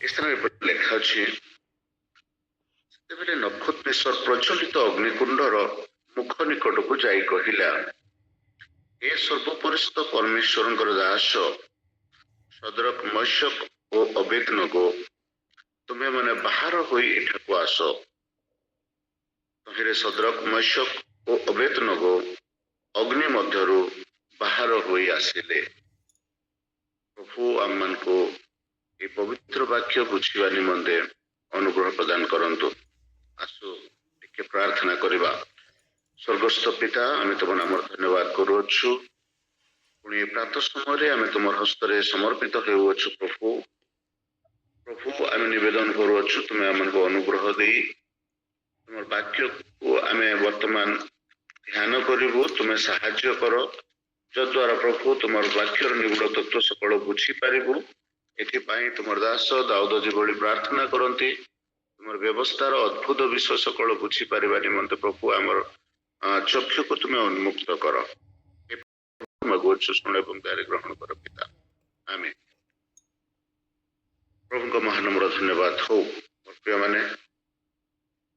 ସ୍ଥାନରେ ଲେଖା ଅଛି, ସେତେବେଳେ ନକ୍ଷତ୍ରେଶ୍ୱର ପ୍ରଚଳିତ ଅଗ୍ନିକୁଣ୍ଡର ମୁଖ ନିକଟକୁ ଯାଇ କହିଲା, ଏ ସର୍ବପରିସ୍ଥ ପରମେଶ୍ୱରଙ୍କର ଦାସ ସଦରକ ମୈଶକ ଓ ଅବେଦନଗୋ, ତୁମେ ମାନେ ବାହାର ହୋଇ ଏଠାକୁ ଆସ। ତହିଁରେ ସଦରକ ମୈଶକ ଓ ଅବେଦନଗୋ ଅଗ୍ନି ମଧ୍ୟରୁ ବାହାର ହୋଇ ଆସିଲେ। ପ୍ରଭୁ ଆମମାନଙ୍କୁ এই পবিত্র বাক্য বুঝিবা নিমন্তে অনুগ্রহ প্রদান করন্তু। আসু টিকে প্রার্থনা করিবা। স্বর্গস্থ পিতা, আমি তোমার নামর ধন্যবাদ করুছু। পুଣି প্রাত সমୟରେ ଆମେ ତୁମର ହସ୍ତରେ ସମର୍ପିତ ହେଉଅଛୁ। ପ୍ରଭୁ ଆମେ ନିବେଦନ କରୁଅଛୁ, ତୁମେ ଆମକୁ ଅନୁଗ୍ରହ ଦେଇ ତୁମର ବାକ୍ୟକୁ ଆମେ ବର୍ତ୍ତମାନ ଧ୍ୟାନ କରିବୁ। ତୁମେ ସାହାଯ୍ୟ କର, ଯଦ୍ୱାରା ପ୍ରଭୁ ତୁମର ବାକ୍ୟର ନିଗୁଡ ତତ୍ତ୍ୱ ସକଳ ବୁଝିପାରିବୁ। ଏଥିପାଇଁ ତୁମର ଦାସ ଦାଉଦ ଯେଭଳି ପ୍ରାର୍ଥନା କରନ୍ତି, ତୁମର ବ୍ୟବସ୍ଥାର ଅଦ୍ଭୁତ ବିଷୟ ସକଳ ବୁଝିପାରିବା ନିମନ୍ତେ ପ୍ରଭୁ ଆମର ଚକ୍ଷୁକୁ ତୁମେ ଉନ୍ମୁକ୍ତ କର। ମାଗୁଅଛୁ, ଶୁଣ ଏବଂ ଦୟାରେ ଗ୍ରହଣ କର ପିତା, ଆମେନ୍। ପ୍ରଭୁଙ୍କ ମହାନମ୍ର ଧନ୍ୟବାଦ ହଉ। ମୋର ପ୍ରିୟ ମାନେ,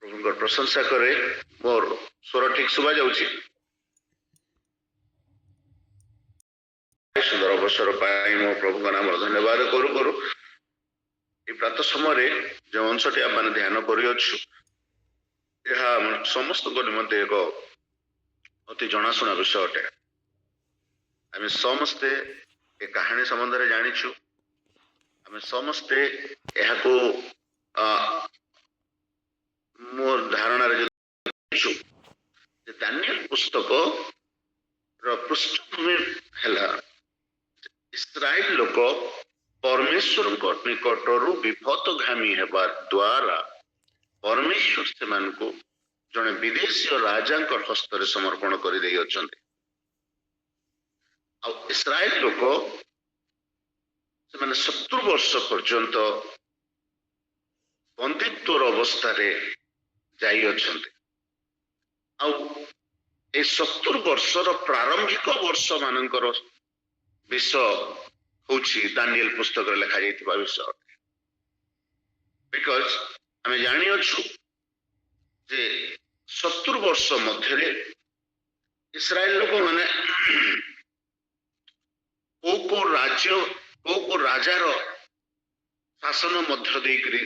ପ୍ରଭୁଙ୍କର ପ୍ରଶଂସା କରେ। ମୋର ସ୍ୱର ଠିକ ଶୁଭା ଯାଉଛି? ସୁନ୍ଦର ଅବସର ପାଇଁ ମୁଁ ପ୍ରଭୁଙ୍କ ନାମର ଧନ୍ୟବାଦ କରୁ କରୁ এই ପ୍ରାତ ସମୟରେ ଯେଉଁ ଅଂଶଟି ଆମେ ଧ୍ୟାନ କରିଅଛୁ, ଏହା ସମସ୍ତଙ୍କ ନିମନ୍ତେ ଏକ ଅତି ଜଣାଶୁଣା ବିଷୟ ଅଟେ। ଆମେ ସମସ୍ତେ ଏ କାହାଣୀ ସମ୍ବନ୍ଧରେ ଜାଣିଛୁ। ଆମେ ସମସ୍ତେ ଏହାକୁ ମୋ ଧାରଣାରେ ଜାଣିଛୁ ଯେ ଦାନିଏଲ ପୁସ୍ତକର ପୃଷ୍ଠଭୂମି ହେଲା ଇସ୍ରାଏଲ ଲୋକ ପରମେଶ୍ୱରଙ୍କ ନିକଟରୁ ବିପଦଗାମୀ ହେବା ଦ୍ୱାରା ପରମେଶ୍ୱର ସେମାନଙ୍କୁ ଜଣେ ବିଦେଶୀୟ ରାଜାଙ୍କ ହସ୍ତରେ ସମର୍ପଣ କରିଦେଇଅଛନ୍ତି। ଆଉ ଇସ୍ରାଏଲ ଲୋକ ସେମାନେ 70 ବର୍ଷ ପର୍ଯ୍ୟନ୍ତ ବନ୍ଦିତ୍ୱର ଅବସ୍ଥାରେ ଯାଇଅଛନ୍ତି। ଆଉ ଏ 70 ବର୍ଷର ପ୍ରାରମ୍ଭିକ ବର୍ଷ ମାନଙ୍କର ବିଷୟ ହଉଛି ଦାନିଏଲ ପୁସ୍ତକରେ ଲେଖାଯାଇଥିବା ବିଷୟ। ବିକଜ ଆମେ ଜାଣିଅଛୁ ଯେ 70 ବର୍ଷ ମଧ୍ୟରେ ଇସ୍ରାଏଲ ଲୋକମାନେ କୋଉ ରାଜାର ଶାସନ ମଧ୍ୟ ଦେଇକରି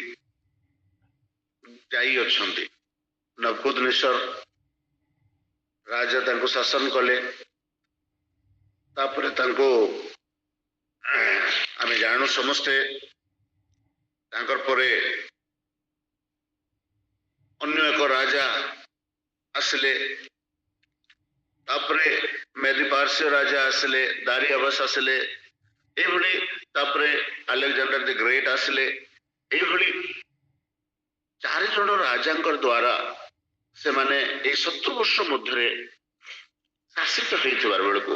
ଯାଇଅଛନ୍ତି। ନବୁକଦନେସର ରାଜା ତାଙ୍କୁ ଶାସନ କଲେ। ତାପରେ ତାଙ୍କୁ ଆମେ ଜାଣୁ ସମସ୍ତେ, ତାଙ୍କର ପରେ ଅନ୍ୟ ଏକ ରାଜା ଆସିଲେ। ତାପରେ ମେଦି ପାର୍ସିୟ ରାଜା ଆସିଲେ, ଦାରିଆବସ ଆସିଲେ, এইଭଳି ତାପରେ ଆଲେକଜାଣ୍ଡର ଦି ଗ୍ରେଟ୍ ଆସିଲେ। এইଭଳି 4 ଜଣ ରାଜାଙ୍କ ଦ୍ୱାରା ସେମାନେ এই 70 ବର୍ଷ ମଧ୍ୟରେ ଶାସିତ ହେଇଥିବାର ବେଳକୁ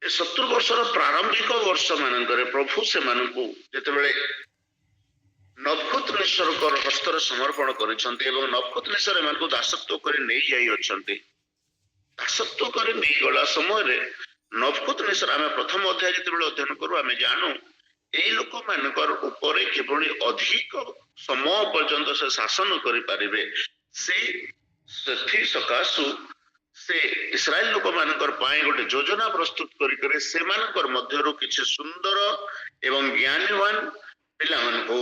ଏ 70 ବର୍ଷର ପ୍ରାରମ୍ଭିକ ବର୍ଷ ମାନଙ୍କରେ ପ୍ରଭୁ ସେମାନଙ୍କୁ ଯେତେବେଳେ ନବୁକଦନେସରଙ୍କର ହସ୍ତରେ ସମର୍ପଣ କରିଛନ୍ତି ଏବଂ ନବୁକଦନେସର ଏମାନଙ୍କୁ ଦାସତ୍ୱ କରି ନେଇ ଯାଇଅଛନ୍ତି। ଦାସତ୍ୱ କରି ନେଇଗଲା ସମୟରେ ନବୁକଦନେସର, ଆମେ ପ୍ରଥମ ଅଧ୍ୟାୟ ଯେତେବେଳେ ଅଧ୍ୟୟନ କରୁ ଆମେ ଜାଣୁ ଏଇ ଲୋକମାନଙ୍କର ଉପରେ କିଭଳି ଅଧିକ ସମୟ ପର୍ଯ୍ୟନ୍ତ ସେ ଶାସନ କରିପାରିବେ, ସେଥି ସକାଶୁ ସେ ଇସ୍ରାଏଲ ଲୋକମାନଙ୍କର ପାଇଁ ଗୋଟେ ଯୋଜନା ପ୍ରସ୍ତୁତ କରି ସେମାନଙ୍କର ମଧ୍ୟରୁ କିଛି ସୁନ୍ଦର ଏବଂ ଜ୍ଞାନବାନ ପିଲାମାନଙ୍କୁ,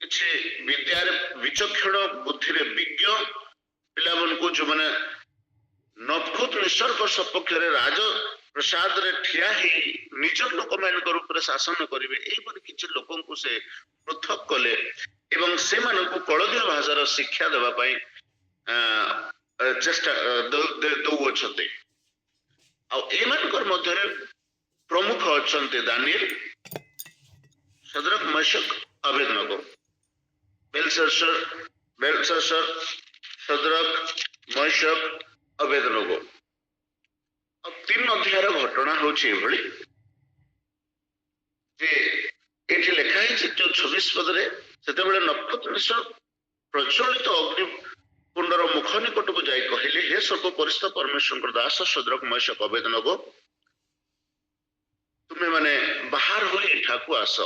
କିଛି ବିଦ୍ୟାରେ ବିଚକ୍ଷଣ, ବୁଦ୍ଧିରେ ବିଜ୍ଞ ପିଲାମାନଙ୍କୁ, ଯୋଉମାନେ ନବୁକଦନେସରଙ୍କ ସପକ୍ଷରେ ରାଜ ପ୍ରସାଦରେ ଠିଆ ହେଇ ନିଜ ଲୋକମାନଙ୍କର ଉପରେ ଶାସନ କରିବେ, ଏହିପରି କିଛି ଲୋକଙ୍କୁ ସେ ପୃଥକ କଲେ ଏବଂ ସେମାନଙ୍କୁ କଳଦୀୟ ଭାଷାର ଶିକ୍ଷା ଦେବା ପାଇଁ ଚେଷ୍ଟା ଦଉଅଛନ୍ତି। ଆଉ ଏମାନଙ୍କର ମଧ୍ୟରେ ପ୍ରମୁଖ ଅଛନ୍ତି ଦାନିଏଲ, ସଦରକ ମୈଶକ, ଅବେଦନଗୋ। ବେଲଶାସ୍ସର, ସଦରକ, ମୈଶକ, ଅବେଦନଗୋ। ଆଉ 3 ଅଧ୍ୟାୟର ଘଟଣା ହଉଛି ଏଭଳି ଯେ ଏଠି ଲେଖା ହେଇଛି 26 ପଦରେ, ସେତେବେଳେ ନବୁକଦନେସର ପ୍ରଚଳିତ ଅଗ୍ନିକୁଣ୍ଡର ମୁଖ ନିକଟକୁ ଯାଇ କହିଲେ, ହେ ସର୍ବପରିସ୍ଥ ପରମେଶ୍ୱରଙ୍କର ଦାସ ସଦରକ, ମୈଶକ, ଅବେଦନଗୋ, ତୁମେ ମାନେ ବାହାର ହୋଇ ଏଠାକୁ ଆସ।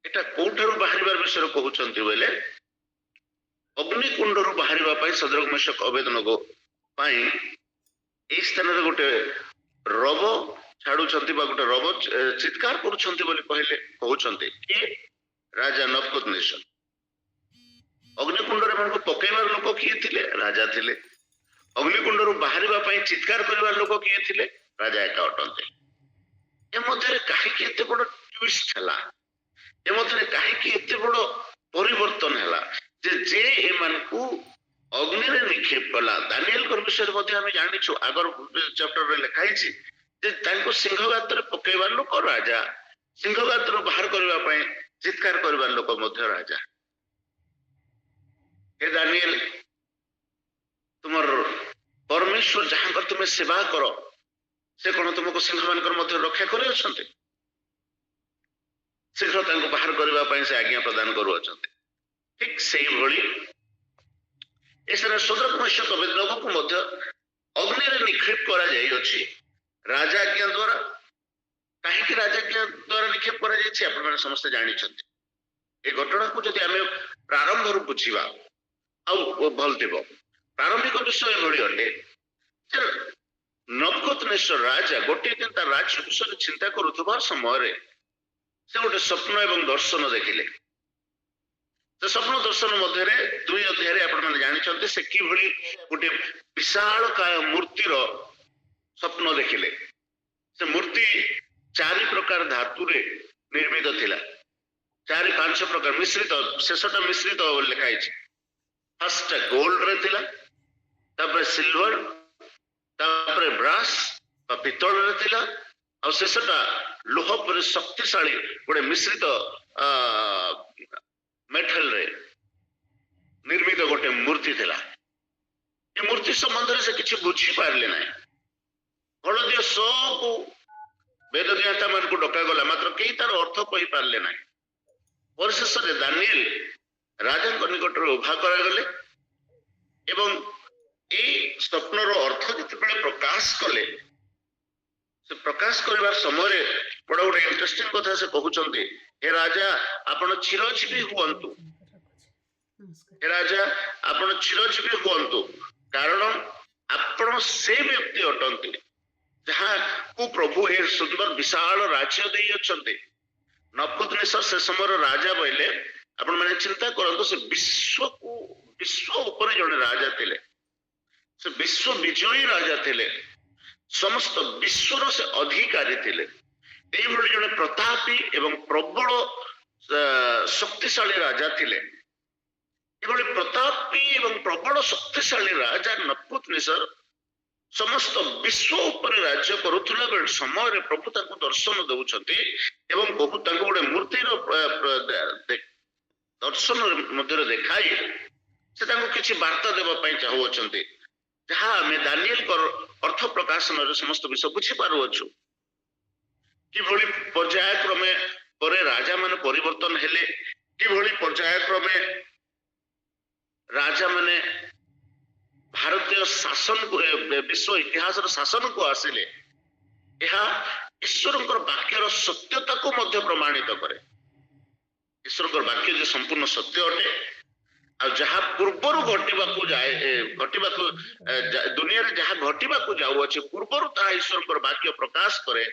ଏଟା କୋଉଠାରୁ ବାହାରିବାର ବିଷୟରେ କହୁଛନ୍ତି ବୋଇଲେ ଅଗ୍ନିକୁଣ୍ଡରୁ ବାହାରିବା ପାଇଁ ସଦରକ ମେଷକ ଅବେଦନଗୋ ପାଇଁ ଏଇ ସ୍ଥାନରେ ଗୋଟେ ରବ ଛାଡୁଛନ୍ତି ବା ଗୋଟେ ରବ ଚିତ୍କାର କରୁଛନ୍ତି ବୋଲି କହିଲେ କହୁଛନ୍ତି କିଏ? ରାଜା ନବୁକଦନେସର। ଅଗ୍ନିକୁଣ୍ଡରେ ଏମାନଙ୍କୁ ପକେଇବାର ଲୋକ କିଏ ଥିଲେ? ରାଜା ଥିଲେ। ଅଗ୍ନିକୁଣ୍ଡରୁ ବାହାରିବା ପାଇଁ ଚିତ୍କାର କରିବାର ଲୋକ କିଏ ଥିଲେ? ରାଜା ଏକା ଅଟନ୍ତି। ଏ ମଧ୍ୟରେ କାହିଁକି ଏତେ ବଡ ଟ୍ୱିଷ୍ଟ ହେଲା? ଏ ମଧ୍ୟରେ କାହିଁକି ଏତେ ବଡ ପରିବର୍ତ୍ତନ ହେଲା ଯେ ଏମାନଙ୍କୁ ଅଗ୍ନିରେ ନିକ୍ଷେପ କଲା? ଦାନିଏଲଙ୍କ ବିଷୟରେ ମଧ୍ୟ ଆମେ ଜାଣିଛୁ, ଆଗର ଚାପ୍ଟରରେ ଲେଖା ହେଇଛି ଯେ ତାଙ୍କୁ ସିଂହଗାତରେ ପକେଇବାର ଲୋକ ରାଜା, ସିଂହଗାତରୁ ବାହାର କରିବା ପାଇଁ ଚିତ୍କାର କରିବାର ଲୋକ ମଧ୍ୟ ରାଜା। हे दानिएल, तुमर परमेश्वर जहां तुम सेवा कर से कौन तुमको सिंह मान रक्षा कर शीघ्र बाहर करने से आज्ञा प्रदान करुँच। ठीक से सदरक मेषक अबेदनगो को अग्नि निक्षेप कर राजाज्ञा द्वारा। कहीं राजाज्ञा द्वारा निक्षेप कर समस्ते जानते ये घटना को जब आम प्रारंभ बुझा भल थी। प्रारंभिक विषय एभली अटे नबुकदनेस्सर राजा गोटे दिन तार राज्य विषय चिंता करुवा समय से गोटे स्वप्न एवं दर्शन देखिले। तो स्वप्न दर्शन मध्य 2 अध्याय आपण माने जानिछन्ते से किभली गोटे विशाल काय मूर्तिर स्वप्न देखिले। से मूर्ति 4 प्रकार धातु रे निर्मित थिला। 4-5 प्रकार मिश्रित, शेषटा मिश्रित लिखाई। फर्स्ट गोल्ड रे थिला, तापर सिल्वर, तापर ब्रास पितल रे थिला, और शेषटा लोह पर शक्तिशाली गोटे मिश्रित मेटल रे निर्मित गोटे मूर्ति थिला। ये मूर्ति संबंध से किसी बुझी पारले ना। हलदिया सब वेदज्ञाता मान को डका गला, मात्र कई तार अर्थ कही पारले ना। परिशेष दानिएल राजा निकट उभा करागले एवं ए स्वप्नर अर्थ जिते प्रकाश कले से प्रकाश करबार समय बड़ा गोटे इंटरेस्टिंग कथा से कहउचंती, हे राजा आपण चिरजीवी हुअंतु। हे राजा आपण चिरजीवी हुअंतु, कारण आपण से व्यक्ति अटंती जहाँ को प्रभु ए सुंदर विशाल राज्य देई अछंती। नबुकदनेस्सर से समय राजा बोले आपण माने चिंता करंतु से विश्व ऊपर जड़े राजा थिले, से विश्व विजयी राजा थिले, समस्त विश्वर से अधिकारी थिले। एभली जड़े प्रतापी एवं प्रबल शक्तिशाली राजा थिले। एभली प्रतापी एवं प्रबल शक्तिशाली राजा नबुकदनेस्सर समस्त विश्व ऊपर राज्य करुथुला बेले समय प्रभु ताको दर्शन दउछंती एवं प्रभु ताको गोटे मूर्तिर दर्शन मध्य देखाई से ताको किछि वार्ता देबा पई चाहुछंती, जहाँ आम दानिएल अर्थ प्रकाशन समस्त विषय बुझी पारुछु। किभली पर्यायक्रमे परे राजा माने परिवर्तन हेले, किभली पर्यायक्रमे राजा माने भारतीय शासन को विश्व इतिहास शासन को आसिले, यह ईश्वर वाक्यर सत्यता को मध्य प्रमाणित करे। ईश्वर वाक्य जो संपूर्ण सत्य अटे आ जहाँ पूर्वर घटवा दुनिया रे जहाँ घटवा जाऊ अच्छे पूर्वर ताहा ईश्वर वाक्य प्रकाश करे।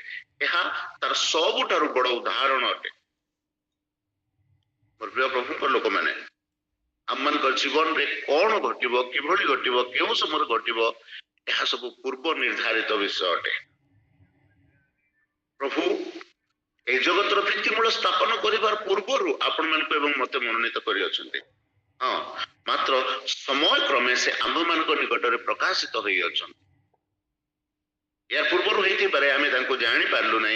यह तार सबुठारु बड़ उदाहरण अटे। मोर प्रिय प्रभु लोक मैंने आम जीवन रे कौन घटव, किभली घटव, क्यों समय घटव, यह सब पूर्व निर्धारित विषय अटे। प्रभु ए जगतर भित्तिमूल स्थापन करिवार पूर्वरु आपण मानक एवं मते मनोनीत करि अछन्ते। हाँ, मात्र समय क्रमे से आम मानक निकट रे प्रकाशित होई अछन्ते। यार पूर्वरु हेथि पारे आमे तांको जानि पारलु नै।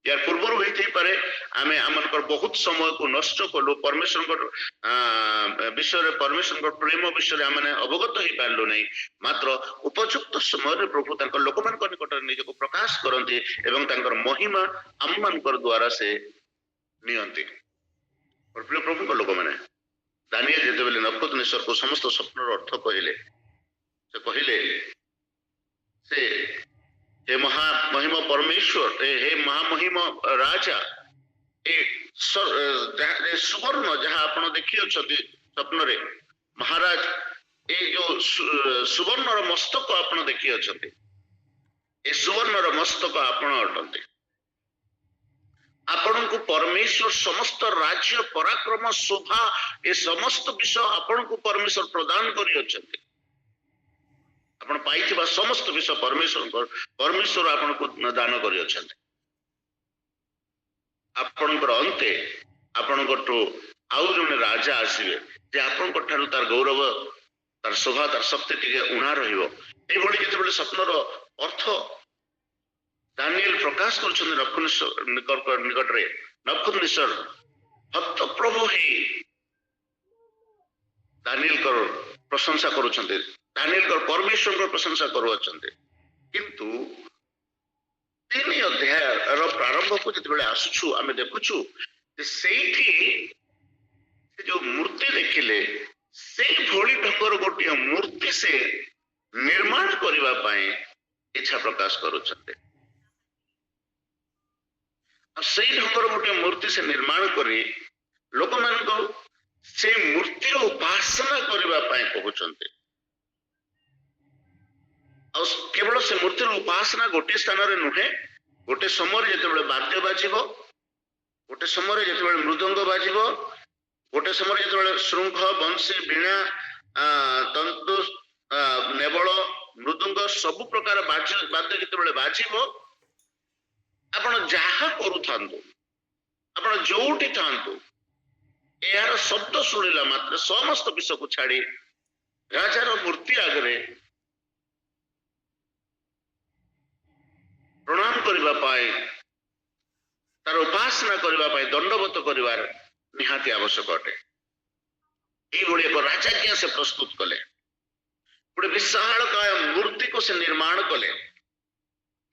यार पूर्वरु हेथि पारे आमे आमनकर बहुत समय को नष्ट कलु। परमेश्वर विषय परमेश्वर प्रेम विषय आम अवगत हो पारलु नहीं। मात्र उपयुक्त समय प्रभु तांकर लोक मानक निकट निज को प्रकाश करती एवं तांकर महिमा आम मानकर द्वारा से नियंती। प्रिय प्रभु लोक मैंने दानिएल जेते बेले नबुकदनेस्सर को समस्त स्वप्नर अर्थ कहले, से कहले से हे महामहिम परमेश्वर, हे महामहिम राजा, ए सुवर्ण जहाँ आप देखी अच्छे स्वप्न रे महाराज, ए जो सुवर्ण मस्तक आप देखी अच्छे, ए सुवर्ण मस्तक आपण अटंती। आपण को परमेश्वर समस्त राज्य पराक्रम शोभा ए समस्त विषय आपण को परमेश्वर प्रदान करी अछंती। आपण पाइथिबा समस्त विषय परमेश्वर आपण को दान करी अछंती। आपणकर अंते आपणकठू आउ जने राजा आसीबे जे आपणकर ठारू तार गौरव, तार शोभा, तार शक्ति टिके उणा रहिबो। ए भली जेतेबेले स्वप्नर अर्थ दानिएल प्रकाश करछन निकट रे नबुकदनेस्सर भक्त प्रभु ही दानिएल कर प्रशंसा करूछन्ते, दानिएल कर परमेश्वर कर प्रशंसा करूछन्ते। किंतु 3 अध्याय प्रारंभ को जिते आसुछु आमे देखुछु से जो मूर्ति देखिले से भोली ढकर गोटे मूर्ति से निर्माण करबा पाए इच्छा प्रकाश करूछन्ते। से ढंगर गोटे मूर्ति से निर्माण करी लोक मान को से मूर्तिर उपासना करबा पाए कहउछन्ते। केवल से मूर्तिर उपासना गोटे स्थान रे नुहे, गोटे समय जेतेबेले वाद्य बाजिबो, गोटे समय जेतेबेले मृदंग बाजिबो, गोटे समय जेतेबेले शृंख, बंशी, वीणा, तंतु, नेबल, मृदंग सब प्रकार वाद्य जेतेबेले बाजिबो, आपण जहा करूथांतु, आपण जोठी थांतु, यार शब्द शुणिला मात्र समस्त विषय को छाड़ी राजार मूर्ति आगरे प्रणाम करबा पाए, तार उपासना करबा पाए, दंडवत करिवार निहाती आवश्यक अटे। एई भली एक राजाज्ञा से प्रस्तुत कले, गोटे विशालकाय मूर्ति को से निर्माण कले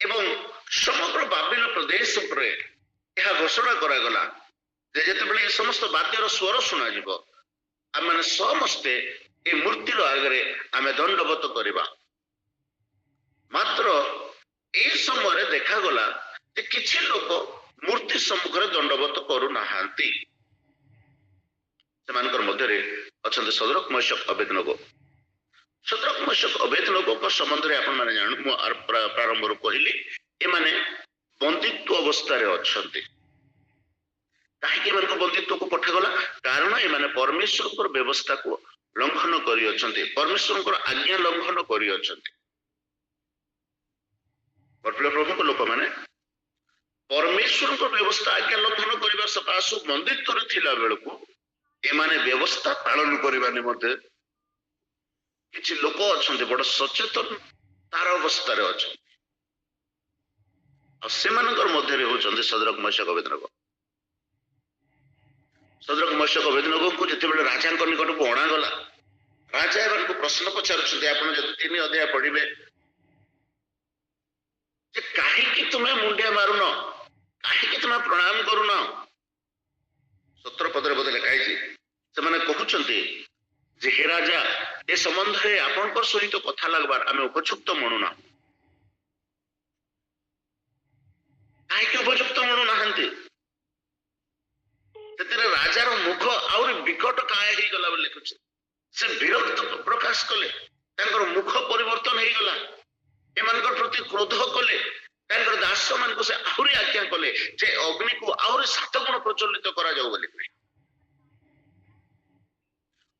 एवं समग्र बाबिल प्रदेश पर यह घोषणा करागला जे जेतेबेले समस्त वाद्यर स्वर शुणा जीव आम मैंने समस्ते ए मूर्तिर आगे आम दंडवत करवा। मात्र ए समय देखागला जे किछि लोक मूर्ति सम्मुखरे दंडवत करू नाहांती। सेमानकर मध्यरे अछन्ते सदरक, मेशक, अबेदनगो। सदरक, मेशक, अबेदनगो को संबंध रे आपण माने जानु मु प्रारंभ रो कहली ए माने बंदित्व अवस्था रे अछन्ते। काहे मानको बंदित्व को पठागला? कारण ए माने परमेश्वर को व्यवस्था को लंघन करी अछन्ते, परमेश्वर को आज्ञा लंघन करी अछन्ते। प्रभु को लोक माने परमेश्वर को व्यवस्था आज्ञा लंघन करबा सकाशु बंदित्व रे थिला बेलको ए माने व्यवस्था पालन करबा निमते किछि लोक अछन्ते बड़ सचेतन तार अवस्था रे अछन्ते। आ सेमानकर मध्य रे होचन्ते सदरक, मेशक, अबेदनगो। सदरक, मेशक, अबेदनगो को जेतेबेले राजा निकट को अणा गला, राजा एवं को प्रश्न पचारुछन्ते। आपण जति 3 अध्याय पढ़िबे जे काहे कि तुमे मुंडिया मारुन, काहे कि तुमे प्रणाम करुन। 17 पद रे बोले लिखा है से माने कहउछन्ते जे हे राजा ए संबंध रे आपनकर सहित कथा लागबार आमे उपयुक्त मनुना। काहे कि उपयुक्त मनु नाहंती? तेरे राजार मुख आउर विकट काय हे गला बोले लिखुछ। से विरक्त प्रकाश कले, तांकर मुख परिवर्तन हे गला, एमानकर प्रति क्रोध कले, तांकर दास मान को से आहुरी आज्ञा कले जे अग्नि को आहुरी 7 गुण प्रज्वलित करा जाऊ बोली।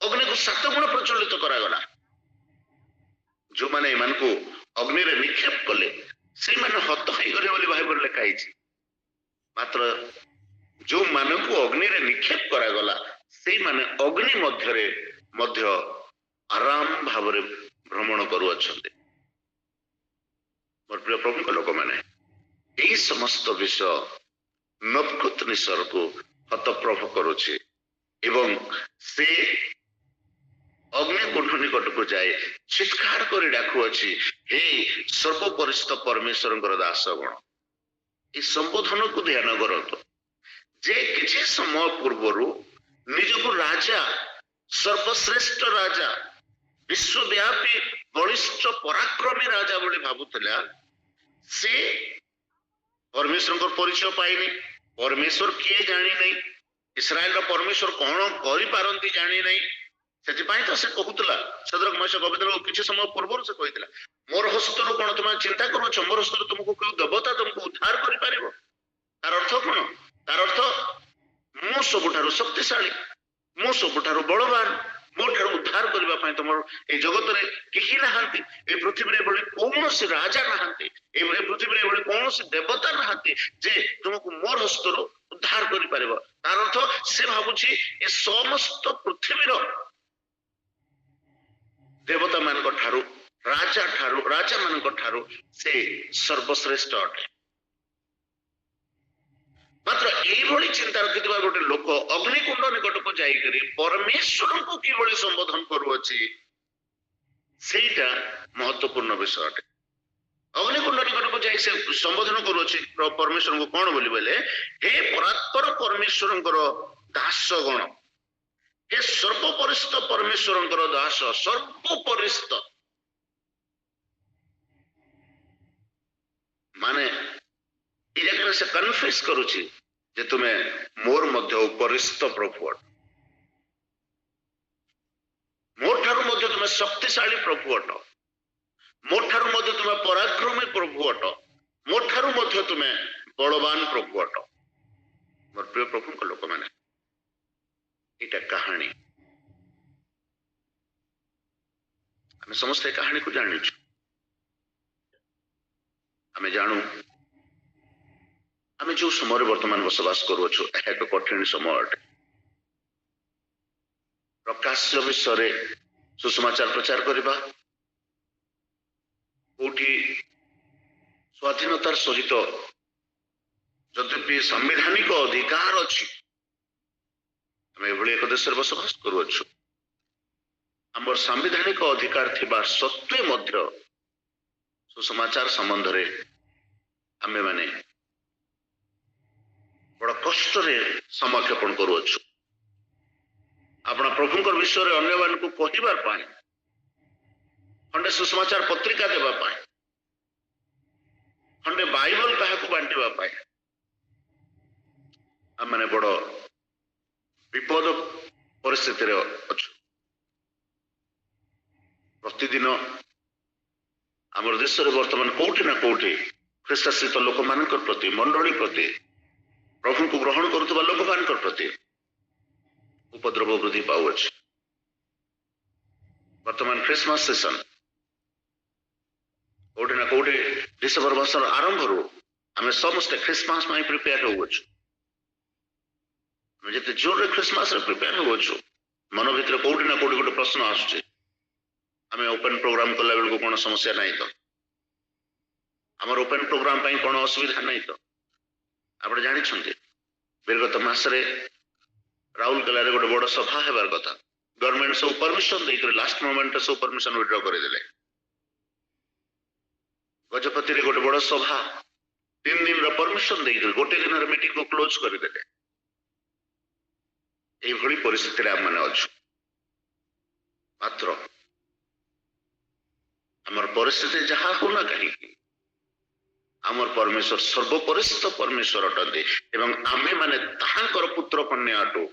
अग्नि को 7 गुण प्रज्वलित करा गला। जो माने एमान को अग्नि रे निक्षेप कले से माने हत हे गरे बोली बाइबल लिखा है। मात्र जो मान को अग्नि रे निक्षेप करा गला से माने अग्नि मध्य आराम भाव रे भ्रमण करू अछन्ते। मोर प्रिय प्रभु को लोक माने एई समस्त विषय नबुकदनेस्सर को हतप्रभ करुछि एवं से अग्नि कुंड निकट को जाए चित्कार कर डाकू अछि, हे सर्वपरिस्थ परमेश्वर दासगण। ए संबोधन को ध्यान करतु जे किछि समय पूर्वरु निज को राजा, सर्वश्रेष्ठ राजा, विश्वव्यापी बलिष्ठ पराक्रमी राजा बोली भाबुतला, से परमेश्वर परिचय पाइनी, परमेश्वर किए जानी नहीं, इस्राएल परमेश्वर कौन करि जानी नहीं। ସେଥିପାଇଁ ତ ସେ କହୁଥିଲା ସଦରକ ମେଶକ ଅବେଦନେଗୋ କିଛି ସମୟ ପୂର୍ବରୁ ସେ କହିଥିଲା ମୋର ହସ୍ତରୁ କଣ ତୁମେ ଚିନ୍ତା କରୁଛ, ମୋର ହସ୍ତରୁ ତୁମକୁ କେଉଁ ଦେବତା ତୁମକୁ ଉଦ୍ଧାର କରିପାରିବ। ତାର ଅର୍ଥ କଣ? ତାର ଅର୍ଥ ମୁଁ ସବୁଠାରୁ ଶକ୍ତିଶାଳୀ, ମୁଁ ସବୁଠାରୁ ବଳବାନ, ମୋ ଠାରୁ ଉଦ୍ଧାର କରିବା ପାଇଁ ତମର ଏଇ ଜଗତରେ କେହି ନାହାନ୍ତି, ଏ ପୃଥିବୀରେ ଏଭଳି କୌଣସି ରାଜା ନାହାନ୍ତି, ଏ ପୃଥିବୀରେ ଏଭଳି କୌଣସି ଦେବତା ନାହାନ୍ତି ଯେ ତୁମକୁ ମୋର ହସ୍ତରୁ ଉଦ୍ଧାର କରିପାରିବ। ତାର ଅର୍ଥ ସେ ଭାବୁଛି ଏ ସମସ୍ତ ପୃଥିବୀର देवता मान राजा मान से सर्वश्रेष्ठ अटे। मात्र यही चिंता रखि गोटे लोक अग्निकुंड निकट को जाकर परमेश्वर को किभली संबोधन करुअछि सेटा महत्वपूर्ण विषय अटे। अग्निकुंड निकट को जाई से संबोधन करुअछि परमेश्वर को कौन बोली बोले, हे परात्पर परमेश्वर दासगण, हे सर्वपरिस्थ परमेश्वर दास, सर्वपरिस्थ माने से कन्फेस करुछि जे तुम्हें मोर मध्य उपरिस्थ प्रभु अट, मोर ठारू मध्य तुम्हें शक्तिशाली प्रभु अट, मोर ठारू मध्य तुम्हें पराक्रमी प्रभु अट, मोर ठारू मध्य तुम्हें बलवान प्रभु अट। मोर प्रिय प्रभु को लोक माने एटा कहानी आम समस्त कहानी को जानी, आम जानू आम जो समय वर्तमान बसवास करुछु एक कठिन समय अटे। प्रकाश विषय सुसमाचार प्रचार करबा, कोठी स्वाधीनतार सहित यद्यपि संवैधानिक अधिकार अच्छी एक देश बसवास करुछु, आम संवैधानिक अधिकार थिबा सत्वे मध्य सुसमाचार संबंध रे आमे माने बड़ा कष्ट समक्षेपण करुछु। अपना प्रभुंकर विषय रे अन्य मान को कहिबार पाए, खंडे सुसमाचार पत्रिका देबा पाए, खंडे बाइबल काहाकू बांटिबा पाए आम माने बड़ विपद परिस्थिति अच्छु। प्रतिदिन आम देश में वर्तमान कोठी ना कोठी ख्रीष्टाश्रित लोक मान प्रति, मंडली प्रति, प्रभु को ग्रहण करुवा लोक मान प्रति उपद्रव वृद्धि पाउछ। वर्तमान क्रिसमस सीजन कोठी ना कोठी डिसेम्बर मास आरंभ रू आम समस्ते क्रिसमस प्रिपेयर होउछु। जिते जोर क्रिसमस प्रिपेयर होउछु मन भीतर कोठी ना कोठी गोटे प्रश्न आसुचे, आम ओपन प्रोग्राम कला बेल को कौन समस्या नहीं तो, आम ओपन प्रोग्राम पाई कौन असुविधा नहीं तो। आप जानी विगत मासरे राउरकेला गोटे बड़ सभा हेबार कथा, गवर्नमेंट सब परमिशन देकर लास्ट मोमेंट सब परमिशन विड्रॉ करदे। गजपति रे गोटे बड़ सभा 3 दिन परमिशन देकर गोटे दिन मीटिंग को क्लोज करदे। यही परिस्थिति आम मैंने अच्छु। मात्र आमर परिस्थिति जहाँ होना कहीं आमर परमेश्वर सर्वपरिस्थ परमेश्वर अटंती एवं आमे माने ताहांकर पुत्र कन्या अटु।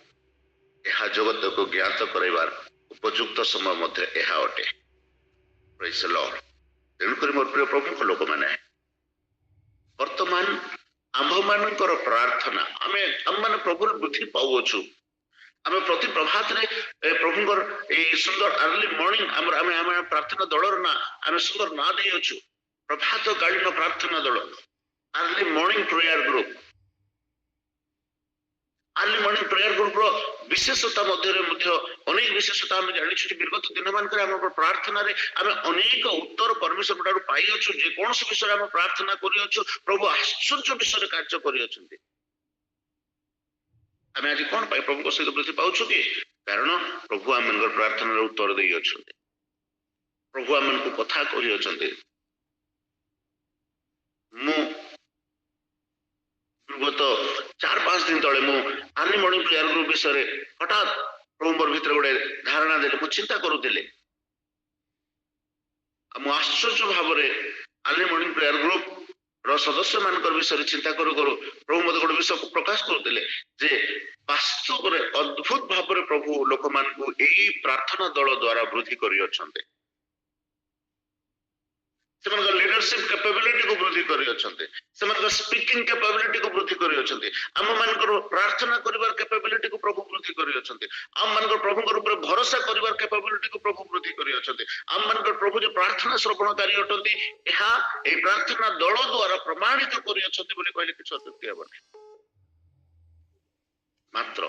यह जगत को ज्ञात करवार उपयुक्त समय मध्य यह अटे। Praise the Lord. तेणुकर मोर प्रिय प्रभु लोक माने वर्तमान आंभ मानकर प्रार्थना आम माने प्रभु बुद्धि पाउछु। आम प्रति प्रभात रे प्रभुंकर ए सुंदर अर्ली मॉर्निंग आम प्रार्थना दलर ना आम सुंदर ना दे अच्छु। प्रभात कालीन प्रार्थना दल early morning prayer group, early morning prayer group रो विशेषता मध्य अनेक विशेषता आम जानी विगत दिन मान प्रार्थना रे आम अनेक उत्तर परमेश्वर ठारू पाई अच्छु। जे कौन विषय आम प्रार्थना करियछु प्रभु आश्चर्य विषय कार्य करियछन्ति। आम आज कौन पाई प्रभु सहित वृद्धि पाउछु कि कारण प्रभु आम प्रार्थना रे उत्तर दे अच्छन्ति, प्रभु आम को कथा करियछन्ति। गत 4-5 दिन तले मु अर्ली मॉर्निंग प्रेयर ग्रुप विषय हठात प्रभु भीतर गोटे धारणा देले मु चिंता करुले। मु आश्चर्य भाव अर्ली मॉर्निंग प्रेयर ग्रुप सदस्य मान विषय चिंता करू करू प्रभु मत गोटे विषय प्रकाश करते जे वास्तव में अद्भुत भाव में प्रभु लोक मान प्रार्थना दल द्वारा वृद्धि कर लीडरशिप कैपेबिलिटी को वृद्धि कर स्पीकिंग कैपेबिलिटी को वृद्धि कर आम मान प्रार्थना करिवार कैपेबिलिटी को प्रभु वृद्धि कर आम मान प्रभु ऊपर भरोसा करिवार कैपेबिलिटी को प्रभु वृद्धि कर आम मान प्रभु जो प्रार्थना श्रवणकारी अटंती यह प्रार्थना दल द्वारा प्रमाणित कर कहले किसी अत्युक्ति हेबनी मात्र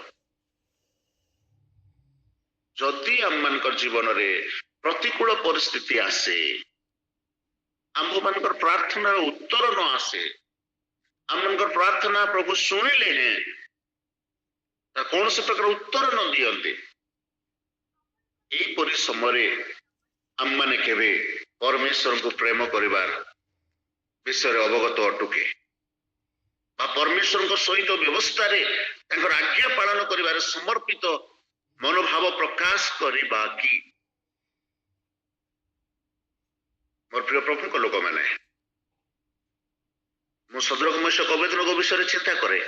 जदि आम मान जीवन में प्रतिकूल परिस्थिति आसे आम मान प्रार्थना उत्तर न आसे आम मान प्रार्थना प्रभु शुणिले हैं कौन से प्रकार उत्तर न दियंते यहीपरि समय आम मैंने केवे परमेश्वर को प्रेम करिवार विषय अवगत अटुके परमेश्वर सहित व्यवस्था रे आज्ञा पालन करिवार समर्पित मनोभाव प्रकाश करवा कि मोर प्रिय प्रभु को लोक मैंने मु सदरक मशक अवेदन विषय चिंता करे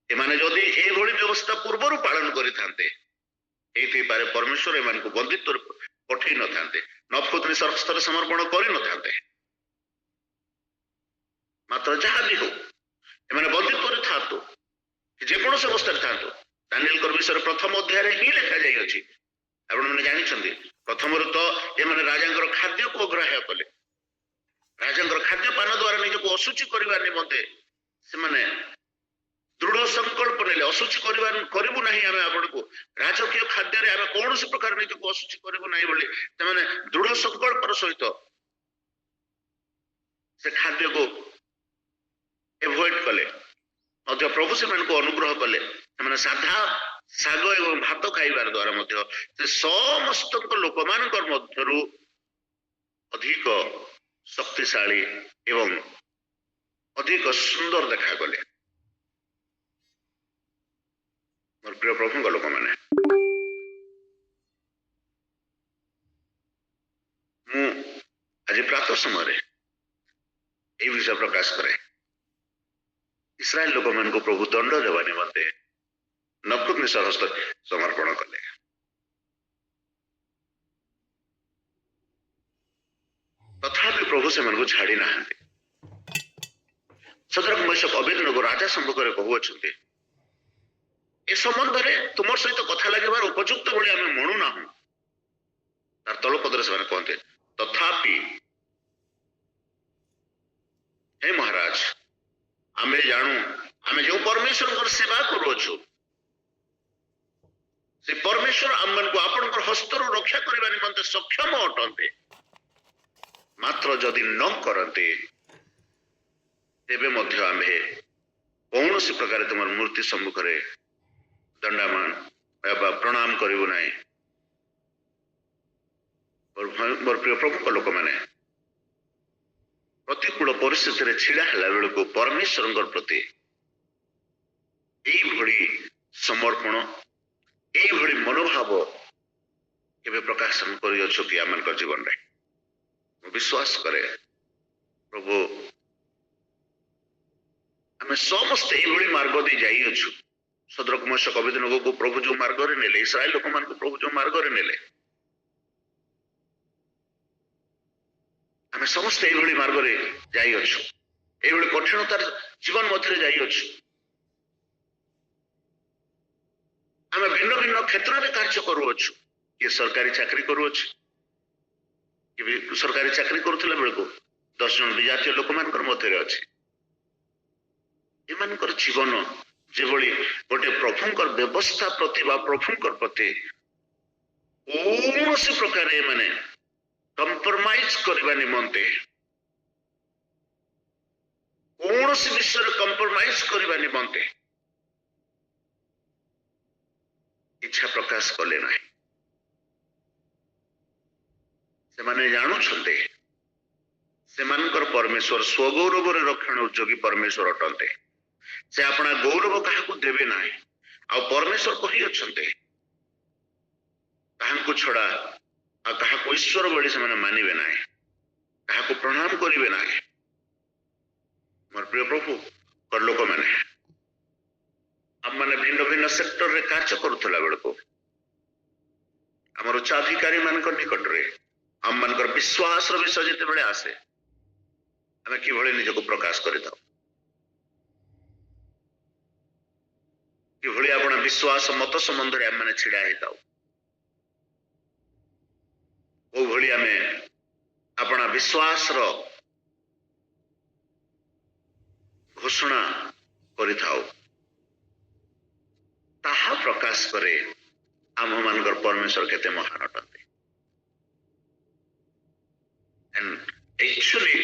एमाने जदि एभली व्यवस्था पूर्वर पालन करिथांते पारे परमेश्वर एमान को बंदित्व पठेई न थांते नफुतनी सर्वस्तर समर्पण करि न थांते मात्र जहाँ भी हो एमाने बंदित्व थांतु जेकोसी अवस्था थांतु दानिएल कर विषय प्रथम अध्याय ही लिखा जाई अछि आपण माने जानिछन्ती प्रथम तो एमाने राजा खाद्य को ग्राह्य कले राजा खाद्य पान द्वारा निजक असुचि करबा निमंते से माने दृढ़ संकल्प नेले असुचि करिबु नाही आमे आपण को राजकीय खाद्य रे आमे कोनोसी प्रकार निजक असुचि करिबु नाही बोली से माने दृढ़ संकल्प सहित से खाद्य को एवॉइड कले मध्य प्रभु से मान को अनुग्रह कले से साधा शाग एवं भात खाइबार द्वारा मध्य से समस्त लोक मान मध्यरु अधिक शक्तिशाली एवं अधिक सुंदर देखा गले मोर प्रिय प्रभु लोक मैंने मु आज प्रातः समय ये विषय प्रकाश करे इस्राएल लोक मान को प्रभु दंड देवा निमंते नपुंसक हस्त समर्पण कले तथापि प्रभु से मन को छाड़ी ना सदरक मशक अवेदन को राजा सम्मुख कहते ए संबंध में तुम सहित कथा लगे उपयुक्त भाई आम मणु ना तार तल पदर से कहते तथापि हे महाराज आम जानू आम जो परमेश्वर सेवा करुचु से परमेश्वर आम मन को आपण हस्तर रक्षा करने निमंते सक्षम अटंते मात्र जदि न करते तेबे मध्य आम्हे कौन सी प्रकार तुम मूर्ति सम्मुख रे दंडामान प्रणाम करिबु नाही मोर प्रिय प्रभु लोक मैंने प्रतिकूल परिस्थिति रे छिड़ा हला बेल को परमेश्वर प्रति यही समर्पण यही मनोभाव केवे प्रकाशन करियो कि आम जीवन रे विश्वास करे प्रभु आम समस्त यही मार्ग दे जाइछु सदरक मशक अवेदन को प्रभु जो मार्ग रे नेले इस्राएल लोक मान को प्रभु जो मार्ग रे नेले आम समस्त यही मार्ग रे जाइछु यही कठिनतार जीवन मध्य जाइछु आम भिन्न भिन्न क्षेत्र में कार्य करुछु किए सरकारी चाकरी करुछु कि सरकारी चाकरी करुला बेल को 10 जन विजातीय लोक मान मध्य अच्छे एमानकर जीवन जेभली गोटे प्रभुंकर व्यवस्था प्रति प्रभुंकर प्रति कौन प्रकार माने कंप्रोमाइज करबा निमंते कौन विषय कंप्रोमाइज करबा निमंते इच्छा प्रकाश कले ना से माने जानुछन्ते सेमानकर परमेश्वर स्वगौरव रक्षण उद्योगी परमेश्वर अटंते से अपना गौरव क्या देवे ना आ परमेश्वर कही अच्छे क्या छड़ा आ ईश्वर बड़ी से मानवे ना क्या प्रणाम करेंगे ना ମୋର ପ୍ରିୟ ପ୍ରଭୁ ଲୋକ ମାନେ ଆମମାନେ ଭିନ୍ନ ଭିନ୍ନ ସେକ୍ଟରରେ କାର୍ଯ୍ୟ କରୁଥିଲା ବେଳକୁ ଆମର ଉଚ୍ଚାଧିକାରୀ ମାନଙ୍କ ନିକଟରେ ଆମମାନଙ୍କର ବିଶ୍ୱାସର ବିଷୟ ଯେତେବେଳେ ଆସେ ଆମେ କିଭଳି ନିଜକୁ ପ୍ରକାଶ କରିଥାଉ, କିଭଳି ଆପଣ ବିଶ୍ୱାସ ମତ ସମ୍ବନ୍ଧରେ ଆମମାନେ ଛିଡା ହେଇଥାଉ, କୋଉଭଳି ଆମେ ଆପଣ ବିଶ୍ୱାସର ଘୋଷଣା କରିଥାଉ, ତାହା ପ୍ରକାଶ କରେ ଆମ ମାନଙ୍କର ପରମେଶ୍ୱର କେତେ ମହାନ ଅଟନ୍ତି। And actually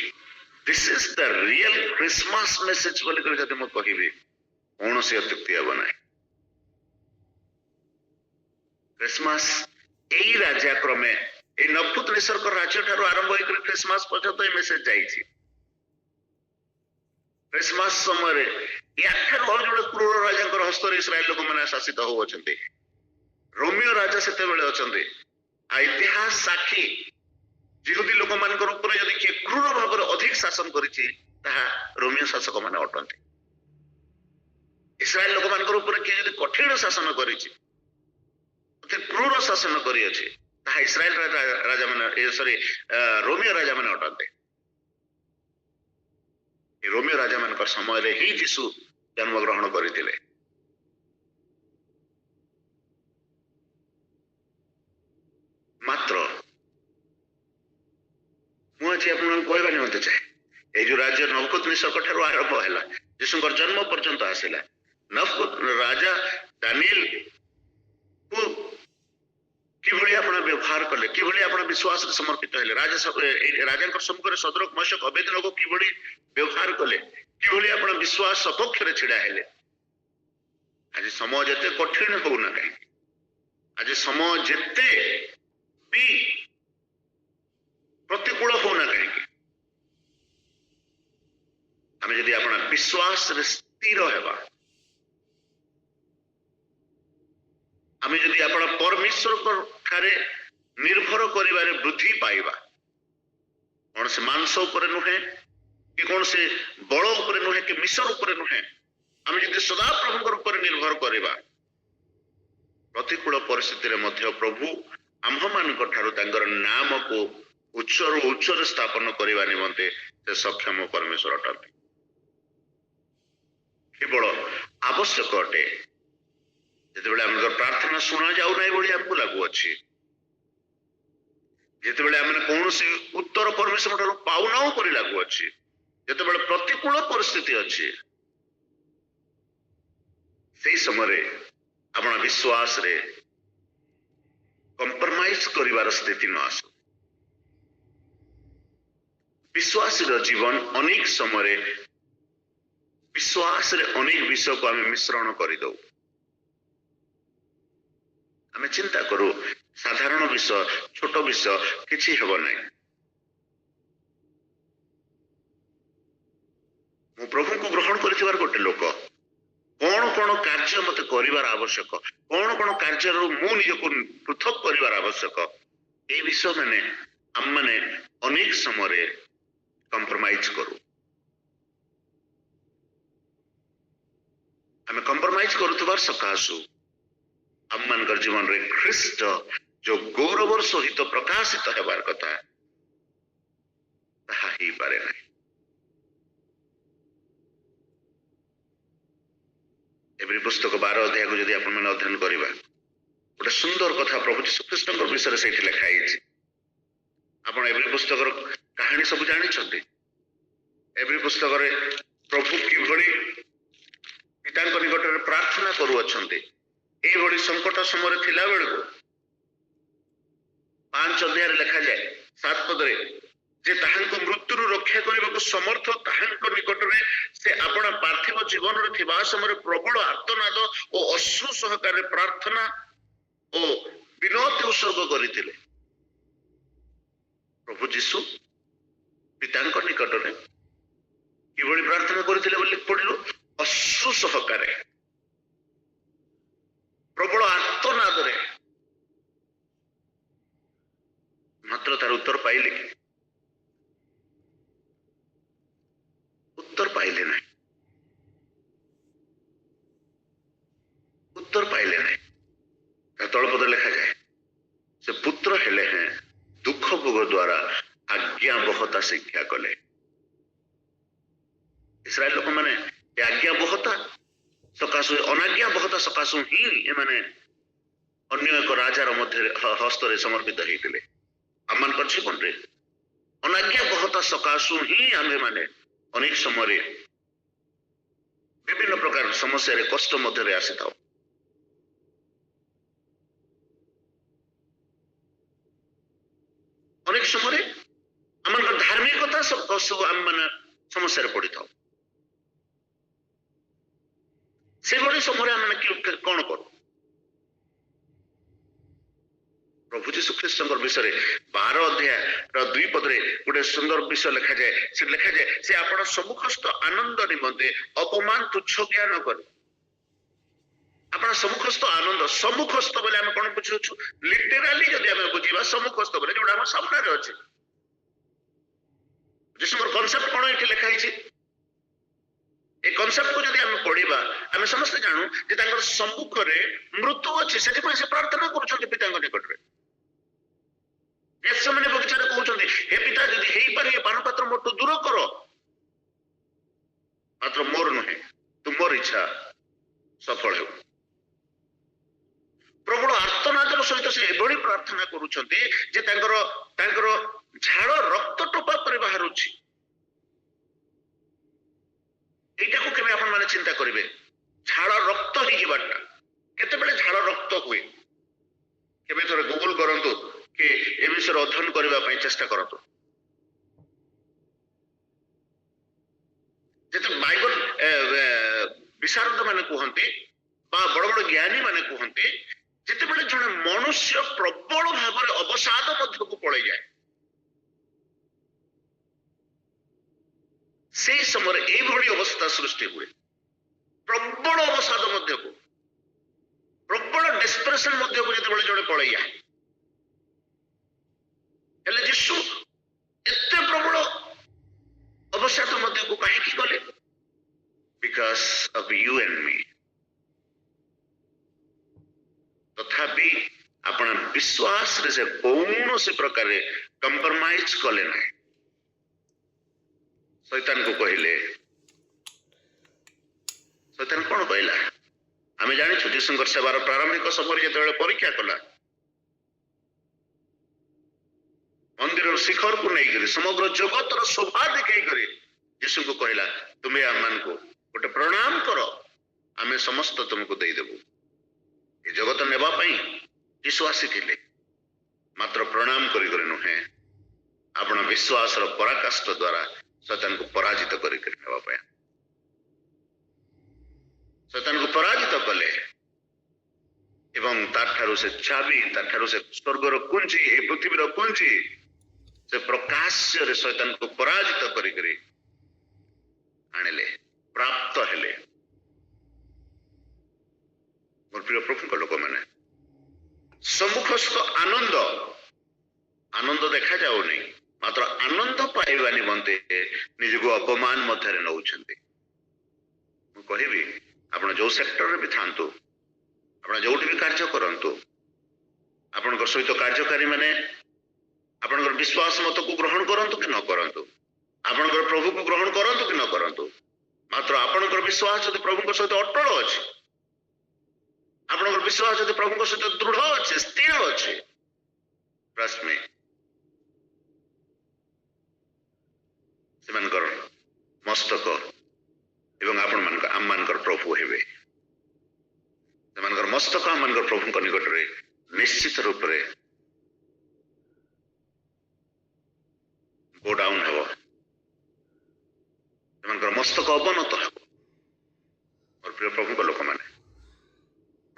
this is the real Christmas message ବୋଲି କରି ଯଦି ମୁଁ କହିବି କୌଣସି ଅତ୍ୟୁକ୍ତି ହେବ ନାହିଁ। ଖ୍ରୀଷ୍ଟମାସ ଏଇ ରାଜ୍ୟକ୍ରମେ এই নবকুত নিসর্গ রাজ্য ঠাରୁ ଆରମ୍ଭ ହୋଇକରି ଖ୍ରୀଷ୍ଟମାସ ପର୍ଯ୍ୟନ୍ତ এই ମେସେଜ ଯାଇଛି। ଖ୍ରୀଷ୍ଟମାସ ସମୟରେ ୟାଠାରୁ ଆଉ ଜଣେ କ୍ରୂର ରାଜାଙ୍କର ହସ୍ତରେ ଇସ୍ରାଏଲ ଲୋକମାନେ ଶାସିତ ହେଉଅଛନ୍ତି। ରୋମିଓ ରାଜା ସେତେବେଳେ ଅଛନ୍ତି। ଇତିହାସ ସାକ୍ଷୀ ଜିହୁଦୀ ଲୋକମାନଙ୍କର ଉପରେ ଯଦି କିଏ କ୍ରୂର ଭାବରେ ଅଧିକ ଶାସନ କରିଛି ତାହା ରୋମିଓ ଶାସକ ମାନେ ଅଟନ୍ତି। ଇସ୍ରାଏଲ ଲୋକମାନଙ୍କର ଉପରେ କିଏ ଯଦି କଠିନ ଶାସନ କରିଛି, କ୍ରୂର ଶାସନ କରିଅଛି, ତାହା ଇସ୍ରାଏଲ ରାଜା ମାନେ ରୋମିଓ ରାଜା ମାନେ ଅଟନ୍ତି। ରୋମିଓ ରାଜା ମାନଙ୍କ ସମୟରେ ହିଁ ଯୀଶୁ ଜନ୍ମଗ୍ରହଣ କରିଥିଲେ। ମାତ୍ର ମୁଁ ଆଜି ଆପଣଙ୍କୁ କହିବା ନିମନ୍ତେ ଚାହେଁ, ଏଇ ଯୋଉ ରାଜ୍ୟ ନବକୁତ ନିସର୍ଗ ଠାରୁ ଆରମ୍ଭ ହେଲା ଯୀଶୁଙ୍କର ଜନ୍ମ ପର୍ଯ୍ୟନ୍ତ ଆସିଲା, ନବକୁତ ରାଜା ଦାନିଏଲ କୁ কিভাবে আপনার ব্যবহার কলে, কিভাবে আপনার বিশ্বাসে সমর্পিত হলে, রাজাঙ্কর সম্মুখে সদরক মশক অবেদনক কিভাবে ব্যবহার কলে, কিভাবে আপনার বিশ্বাস সপক্ষে ছিড়া হলে। আজ সময় যেতে কঠিন হও না কাহি, আজ সময় যেতে বি প্রতিকূল হও না কাহি, আমি যদি আপনার বিশ্বাসে স্থির হবা, আমি যদি আপনার পরমেশ্বর ঠারে নির্ভর করিবারে বৃদ্ধি পাইবা, কৌশি মাংস উপরে নুহে কি কৌশি বল উপরে নুহে কি মিশর উপরে নুহে, আমি যদি সদা প্রভুঙ্কর উপরে নির্ভর করিবা, প্রতিকূল পরিস্থিতিরে মধ্য প্রভু আম্ভমানଙ୍କ ଠାରୁ ତାଙ୍କର ନାମକୁ ଉଚ୍ଚରୁ ଉଚ୍ଚରେ ସ୍ଥାପନ କରିବା ନିମନ୍ତେ ସେ ସକ୍ଷମ ପରମେଶ୍ୱର ଅଟନ୍ତି। କେବଳ ଆବଶ୍ୟକ ଅଟେ ଯେତେବେଳେ ଆମର ପ୍ରାର୍ଥନା ଶୁଣା ଯାଉ ନାହିଁ ବୋଲି ଆମକୁ ଲାଗୁଅଛି, ଯେତେବେଳେ ଆମେ କୌଣସି ଉତ୍ତର ପରମେଶ୍ୱର ଠାରୁ ପାଉନାହୁଁ ପରି ଲାଗୁଅଛି, ଯେତେବେଳେ ପ୍ରତିକୂଳ ପରିସ୍ଥିତି ଅଛି, ସେଇ ସମୟରେ ଆପଣ ବିଶ୍ୱାସରେ କମ୍ପ୍ରମାଇଜ କରିବାର ସ୍ଥିତି ନ ଆସୁ। ବିଶ୍ୱାସୀର ଜୀବନ ଅନେକ ସମୟରେ ବିଶ୍ୱାସରେ ଅନେକ ବିଷୟକୁ ଆମେ ମିଶ୍ରଣ କରିଦଉ। ଆମେ ଚିନ୍ତା କରୁ ସାଧାରଣ ବିଷୟ, ଛୋଟ ବିଷୟ କିଛି ହେବ ନାହିଁ। ମୁଁ ପ୍ରଭୁଙ୍କୁ ଗ୍ରହଣ କରିଥିବାର ଗୋଟେ ଲୋକ, କଣ କଣ କାର୍ଯ୍ୟ ମତେ କରିବାର ଆବଶ୍ୟକ, କଣ କଣ କାର୍ଯ୍ୟରୁ ମୁଁ ନିଜକୁ ପୃଥକ କରିବାର ଆବଶ୍ୟକ, এই ବିଷୟ ମାନେ ଆମମାନେ ଅନେକ ସମୟରେ କମ୍ପ୍ରମାଇଜ କରୁ। ଆମେ କମ୍ପ୍ରମାଇଜ କରୁଥିବାର ସକାଶୁ ଆମମାନଙ୍କର ଜୀବନରେ ଖ୍ରୀଷ୍ଟ ଯୋଉ ଗୌରବର ସହିତ ପ୍ରକାଶିତ ହେବାର କଥା ତାହା ହେଇପାରେ ନାହିଁ। ଏଭଳି ପୁସ୍ତକ 12 ଅଧ୍ୟାୟକୁ ଯଦି ଆପଣମାନେ ଅଧ୍ୟୟନ କରିବା, ଗୋଟେ ସୁନ୍ଦର କଥା ପ୍ରଭୁ ଯୀଶୁଖ୍ରୀଷ୍ଟଙ୍କ ବିଷୟରେ ସେଇଠି ଲେଖା ହେଇଛି। ଆପଣ ଏଭଳି ପୁସ୍ତକର କାହାଣୀ ସବୁ ଜାଣିଛନ୍ତି। ଏଭଳି ପୁସ୍ତକରେ ପ୍ରଭୁ କିଭଳି ପିତାଙ୍କ ନିକଟରେ ପ୍ରାର୍ଥନା କରୁଅଛନ୍ତି। এইভাবে সংকট সময় থিলা বেড়ে 5 অধ্যায়ে লেখাযাଏ 7 পদরে যে তাহাঙ্কু মৃত্যুর রক্ষা করিবাকু সমর্থ, তাহাঙ্ক নিকটরে সে আপনা পার্থিব জীবନରେ থিবা সময় প্রবল আর্তনাদ ও অশ্রু সহকারে প্রার্থনা ও বিনতি উৎসর্গ করিଥିଲେ। প্রভু যীশু পিতাঙ্ক নিকটরে কিভাবে প্রার্থনা করিଥିଲେ বলি পড়িলু, অশ্রু সহকারে প্রবল আর্তনাদরে। মাত্র তার উত্তর পাইলে কি? उत्तर पाइले ना, उत्तर पाइले ना। तलपद लिखा जाए से पुत्र हेले हैं दुख भोग द्वारा आज्ञा बहता शिक्षा कले। इस्राएल लोक माने आज्ञा बहता सकाशु अनाज्ञा बहता सकाशु ही माने अन्य एक राजार मध्य हस्तरे समर्पित होते आम जीवन रे अनाज्ञा बहता सकाशु ही आम माने अनेक समय विभिन्न प्रकार समस्या कष्ट मध्य आसी था। अनेक समय आम धार्मिकता सब आम मैंने समस्या पड़ी था। से भली समय आम कौन करूं? प्रभु जीशु ख्रीष्ट विषय 12 अध्याय 2 पदरे गोटे सुंदर विषय लिखा जाए से आपण सम्मुखस्थ आनंद निमंते अपमान तुच्छ ज्ञान कर। आपण सम्मुखस्थ आनंद सम्मुखस्थ बोले आम कौन बुझु लिटराली जदि आम बुझा सम्मुखस्थ बोले जोड़ा आम सामने अच्छे जीशुर कनसेप्ट कौन ये लिखाई ए कनसेप्ट को जदि आम पढ़ा आम समस्त जानू जे सम्मुख में मृत्यु अच्छे से प्रार्थना करुँच पिता निकट में गेत्सेमानी बगीचा कहते हे पिता जदि हे पारे पान पात्र मोर तो दूर कर मात्र मोर नुहे तुमर इच्छा सफल हो। प्रबल आर्तनादर सहित से एभली प्रार्थना करुँच झाड़ रक्त टोपा पर बाहर यटा को केवे आपण माने चिंता करेंगे झाड़ रक्त हो जावाटा केते झाड़ रक्त हुए केवे थोड़े गूगल करंतु कि ए विषय अध्ययन करने चेष्टा करतु। जिते बाइबल विशारद माने कहते बड़ बड़ ज्ञानी माने कहते जिते बड़े जड़े मनुष्य प्रबल भाव में अवसाद मध्य को पड़े जाए से समय यही अवस्था सृष्टि हुए प्रबल अवसाद मध्य को प्रबल डेस्परेशन मध्य को जिते जड़े पड़े जाए हेले जीशु एते प्रबल अवसाद मध्य को कहीं गले because of you and me. तथापि अपना विश्वास रे से कौन से प्रकार कंप्रोमाइज कले ना शैतान को कहले शैतान कौन कहला आम जानी जीशुर सेवार प्रारंभिक समय जो परीक्षा कला मंदिर शिखर को लेकर समग्र जगतर शोभा देखकर यीशु को कहला तुम्हें आम मान को गोटे प्रणाम कर आम समस्त तुमको देदेबू। ये जगत नेबाई यीशु आसी मात्र प्रणाम करी नुहे आपण विश्वास पराकाष्ठ द्वारा शैतान को पराजित करने शैतान को पराजित कले एवं तार से चाबी तार से स्वर्गर कुंजी ए पृथ्वीर कुंजी से प्रकाश्य शैतान को पराजित करी आनिले प्राप्त हेले। मोर प्रिय प्रभु लोक मैंने सम्मुखस्थ आनंद आनंद देखा जाऊ नहीं मात्र आनंद पाइबा निमंते निजको अपमान मध्य नौछंती। मु कहबी आपण जो सेक्टर रे भी थांतु आपण जोठी भी कार्य करंतु आपण सहित कार्यकारी माने आपण विश्वास मत को ग्रहण करंतु कि न करंतु आपण प्रभु को ग्रहण करंतु कि न करंतु मात्र आपण विश्वास यदि प्रभु सहित अटल अच्छे आपण विश्वास यदि प्रभु सहित दृढ़ अच्छे स्थिर अच्छे रश्मि से मस्तक एवं आपण आम प्रभु हेबे से मस्तक आम प्रभु निकट में निश्चित रूप से गो डाउन हे मस्तक अवनत हे। और प्रिय प्रभु लोक मैंने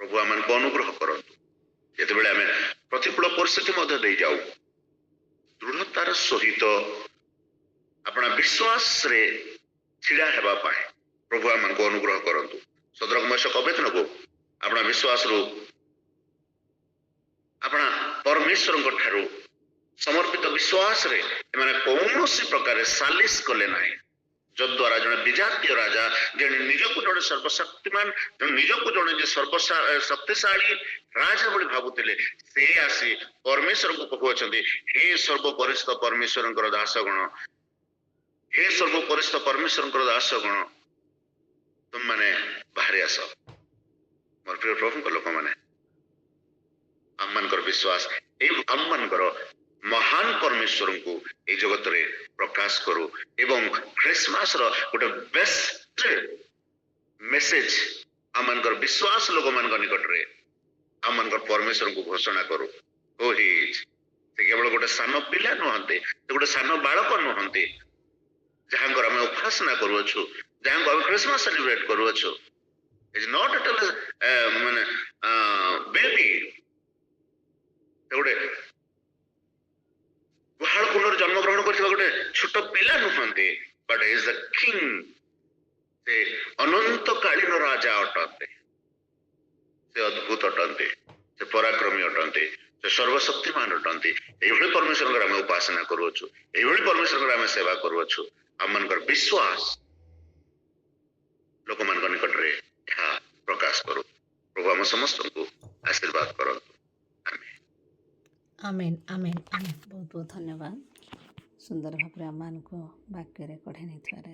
प्रभु आम को अनुग्रह करंतु जिते आम प्रतिकूल परिस्थिति मध्य दे जाऊ दृढ़तार सहित अपना विश्वास रे छिड़ा हेबा पाए प्रभु आम को अनुग्रह करंतु। सदरक मशक अवेदन को अपना विश्वास रु अपना परमेश्वर ठारू समर्पित विश्वास रे माने कौन सी प्रकार सालिश कले ना ଯଦ୍ୱାରା ଜଣେ ବିଜାତୀୟ ରାଜା ଜଣେ ନିଜକୁ ଜଣେ ସର୍ବଶକ୍ତିମାନ ନିଜକୁ ଜଣେ ଯେ ଶକ୍ତିଶାଳୀ ରାଜା ଭଳି ଭାବୁଥିଲେ ସେ ଆସି ପରମେଶ୍ୱରଙ୍କୁ କହୁଅଛନ୍ତି ହେ ସର୍ବପରିସ୍ଥ ପରମେଶ୍ୱରଙ୍କର ଦାସଗଣ ହେ ସର୍ବପରିସ୍ଥ ପରମେଶ୍ୱରଙ୍କର ଦାସଗଣ ତୁମମାନେ ବାହାରି ଆସ ମୋର ପ୍ରିୟ ପ୍ରଭୁଙ୍କ ଲୋକମାନେ ଆମମାନଙ୍କର ବିଶ୍ୱାସ ଏଇ ଆମମାନଙ୍କର ମହାନ ପରମେଶ୍ୱରଙ୍କୁ ଏଇ ଜଗତରେ ପ୍ରକାଶ କରୁ ଏବଂ ଖ୍ରୀଷ୍ଟମାସର ଗୋଟେ ବେଷ୍ଟ ମେସେଜ ଆମମାନଙ୍କର ବିଶ୍ୱାସ ଲୋକମାନଙ୍କ ନିକଟରେ ଆମମାନଙ୍କର ପରମେଶ୍ୱରଙ୍କୁ ଘୋଷଣା କରୁ ସେ କେବଳ ଗୋଟେ ସାନ ପିଲା ନୁହନ୍ତି ସେ ଗୋଟେ ସାନ ବାଳକ ନୁହନ୍ତି ଯାହାଙ୍କର ଆମେ ଉପାସନା କରୁଅଛୁ ଯାହାଙ୍କୁ ଆମେ ଖ୍ରୀଷ୍ଟମାସ ସେଲିବ୍ରେଟ କରୁଅଛୁ ଇଟ୍ସ ନଟ୍ ଏଟ୍ ଅଲ୍ ମାନେ ବେବି ଗୋଟେ ଗୁହାଳ କୁଣ୍ଡରେ ଜନ୍ମଗ୍ରହଣ କରିଥିବା ଗୋଟେ ଛୋଟ ପିଲା ନୁହନ୍ତି ବଟ୍ ଇଜ ଦ କିଙ୍ଗ ସେ ଅନନ୍ତ କାଳୀନ ରାଜା ଅଟନ୍ତି ସେ ଅଦ୍ଭୁତ ଅଟନ୍ତି ସେ ପରାକ୍ରମୀ ଅଟନ୍ତି ସେ ସର୍ବଶକ୍ତିମାନ ଅଟନ୍ତି ଏଇଭଳି ପରମେଶ୍ୱରଙ୍କର ଆମେ ଉପାସନା କରୁଅଛୁ ଏଇଭଳି ପରମେଶ୍ୱରଙ୍କର ଆମେ ସେବା କରୁଅଛୁ ଆମମାନଙ୍କର ବିଶ୍ୱାସ ଲୋକମାନଙ୍କ ନିକଟରେ ଏହା ପ୍ରକାଶ କରୁ ପ୍ରଭୁ ଆମ ସମସ୍ତଙ୍କୁ ଆଶୀର୍ବାଦ କରନ୍ତୁ ଆମେନ୍ ଆମେନ୍ ଆମେନ୍ ବହୁତ ବହୁତ ଧନ୍ୟବାଦ ସୁନ୍ଦର ଭାବରେ ଆମମାନଙ୍କୁ ବାକ୍ୟରେ କଢ଼େଇ ନେଇଥିବାରେ